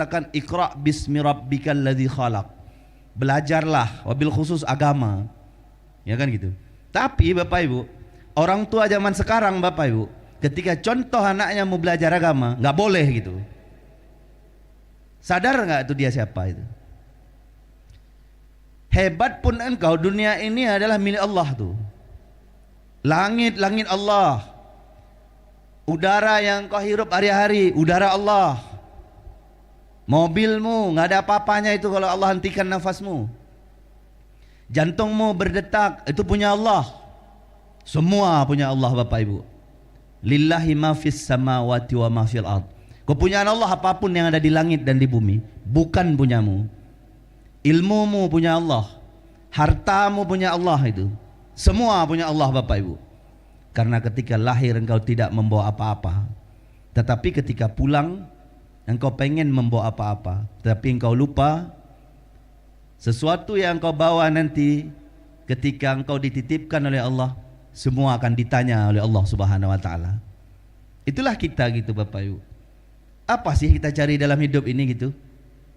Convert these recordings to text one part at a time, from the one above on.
katakan Iqra bismi rabbikal ladzi khalaq. Belajarlah, wabil khusus agama. Ya kan gitu. Tapi Bapak Ibu, orang tua zaman sekarang Bapak Ibu, ketika contoh anaknya mau belajar agama, nggak boleh gitu. Sadar nggak itu dia siapa itu? Hebat pun engkau, dunia ini adalah milik Allah tuh. Langit Allah. Udara yang kau hirup hari-hari, udara Allah. Mobilmu nggak ada apa-apanya itu kalau Allah hentikan nafasmu. Jantungmu berdetak, itu punya Allah. Semua punya Allah Bapak Ibu. Lillahi ma fis samawati wa ma fil ard. Kepunyaan Allah apapun yang ada di langit dan di bumi bukan punyamu. Ilmumu punya Allah. Hartamu punya Allah itu. Semua punya Allah Bapak Ibu. Karena ketika lahir engkau tidak membawa apa-apa. Tetapi ketika pulang engkau pengen membawa apa-apa, tetapi engkau lupa sesuatu yang engkau bawa nanti ketika engkau dititipkan oleh Allah, semua akan ditanya oleh Allah Subhanahu wa taala. Itulah kita gitu Bapak Ibu. Apa sih kita cari dalam hidup ini gitu?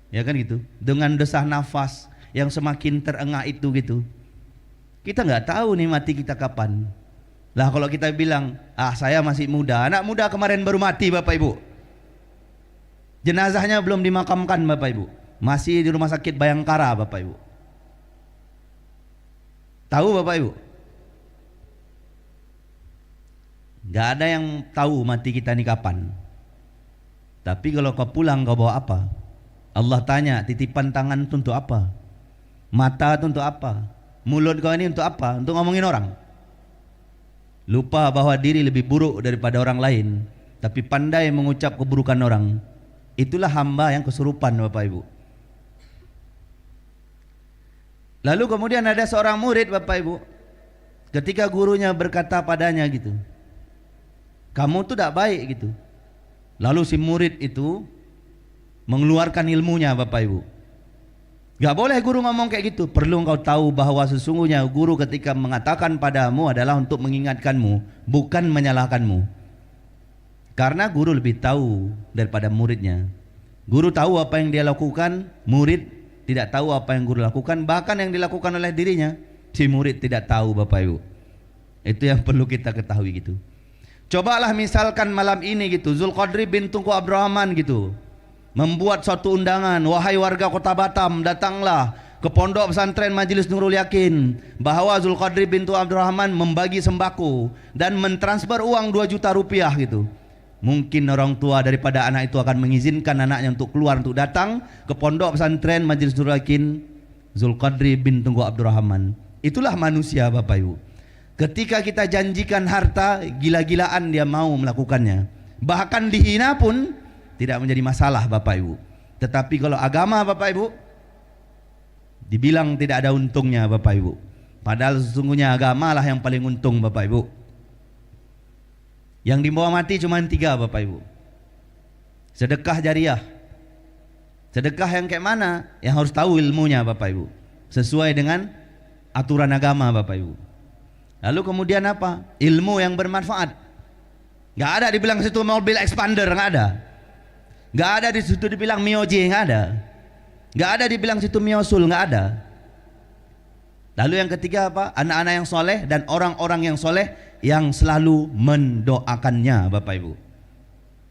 Ya kan gitu. Dengan desah nafas yang semakin terengah itu gitu. Kita nggak tahu nih mati kita kapan. Lah kalau kita bilang, saya masih muda. Anak muda kemarin baru mati Bapak Ibu. Jenazahnya belum dimakamkan Bapak Ibu. Masih di rumah sakit Bayangkara Bapak Ibu. Tahu Bapak Ibu? Gak ada yang tahu mati kita ini kapan. Tapi kalau kau pulang kau bawa apa? Allah tanya, titipan tangan itu untuk apa? Mata itu untuk apa? Mulut kau ini untuk apa? Untuk ngomongin orang. Lupa bahwa diri lebih buruk daripada orang lain, tapi pandai mengucap keburukan orang. Itulah hamba yang kesurupan Bapak Ibu. Lalu kemudian ada seorang murid Bapak Ibu, ketika gurunya berkata padanya gitu, kamu tuh tidak baik gitu. Lalu si murid itu mengeluarkan ilmunya Bapak Ibu. Gak boleh guru ngomong kayak gitu. Perlu engkau tahu bahwa sesungguhnya guru ketika mengatakan padamu adalah untuk mengingatkanmu, bukan menyalahkanmu. Karena guru lebih tahu daripada muridnya. Guru tahu apa yang dia lakukan, murid tidak tahu apa yang guru lakukan. Bahkan yang dilakukan oleh dirinya, si murid tidak tahu Bapak Ibu. Itu yang perlu kita ketahui gitu. Cobalah misalkan malam ini gitu, Zulqadri bin Tunku Abdurrahman gitu, membuat suatu undangan, wahai warga kota Batam, datanglah ke pondok pesantren Majelis Nurul Yakin, bahwa Zulqadri bin Tunku Abdurrahman membagi sembako dan mentransfer uang 2 juta rupiah gitu. Mungkin orang tua daripada anak itu akan mengizinkan anaknya untuk keluar untuk datang ke pondok pesantren Majelis Nurul Yakin Zulqadri bin Tunku Abdurrahman. Itulah manusia Bapak Ibu. Ketika kita janjikan harta, gila-gilaan dia mau melakukannya. Bahkan dihina pun tidak menjadi masalah Bapak Ibu. Tetapi kalau agama Bapak Ibu, dibilang tidak ada untungnya Bapak Ibu. Padahal sesungguhnya agama lah yang paling untung Bapak Ibu. Yang dibawa mati cuma 3 Bapak Ibu. Sedekah jariah. Sedekah yang kayak mana? Yang harus tahu ilmunya Bapak Ibu, sesuai dengan aturan agama Bapak Ibu. Lalu kemudian apa? Ilmu yang bermanfaat. Gak ada dibilang situ mobil expander, gak ada. Gak ada di situ dibilang Mioji, gak ada. Gak ada dibilang situ Miosul, gak ada. Lalu yang ketiga apa? Anak-anak yang soleh dan orang-orang yang soleh yang selalu mendoakannya Bapak Ibu.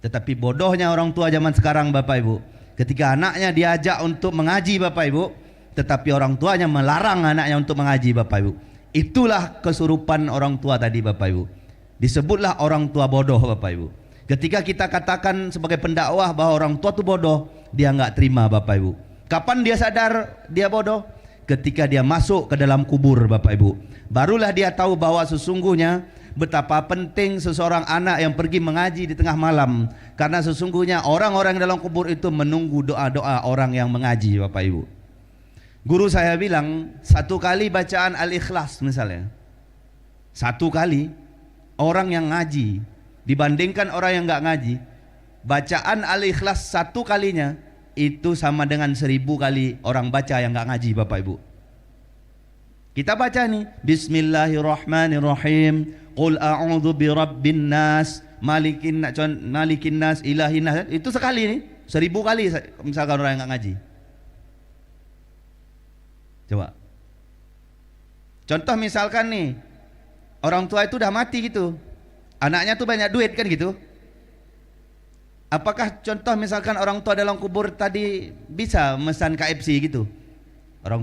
Tetapi bodohnya orang tua zaman sekarang Bapak Ibu, ketika anaknya diajak untuk mengaji Bapak Ibu, tetapi orang tuanya melarang anaknya untuk mengaji Bapak Ibu. Itulah kesurupan orang tua tadi Bapak Ibu. Disebutlah orang tua bodoh Bapak Ibu. Ketika kita katakan sebagai pendakwah bahwa orang tua itu bodoh, dia nggak terima Bapak Ibu. Kapan dia sadar dia bodoh? Ketika dia masuk ke dalam kubur Bapak Ibu. Barulah dia tahu bahwa sesungguhnya betapa penting seseorang anak yang pergi mengaji di tengah malam. Karena sesungguhnya orang-orang dalam kubur itu menunggu doa-doa orang yang mengaji Bapak Ibu. Guru saya bilang, 1 kali bacaan Al-Ikhlas misalnya, 1 kali orang yang ngaji dibandingkan orang yang nggak ngaji, bacaan Al-Ikhlas 1 kalinya itu sama dengan 1000 kali orang baca yang nggak ngaji Bapak Ibu. Kita baca nih, Bismillahirrahmanirrahim, Qul a'udzu birabbin nas, malikin nas, ilahin nas. Itu sekali nih, 1000 kali misalkan orang yang nggak ngaji. Coba. Contoh misalkan nih, orang tua itu udah mati gitu, anaknya tuh banyak duit kan gitu. Apakah contoh misalkan orang tua dalam kubur tadi bisa memesan KFC gitu? Orang tua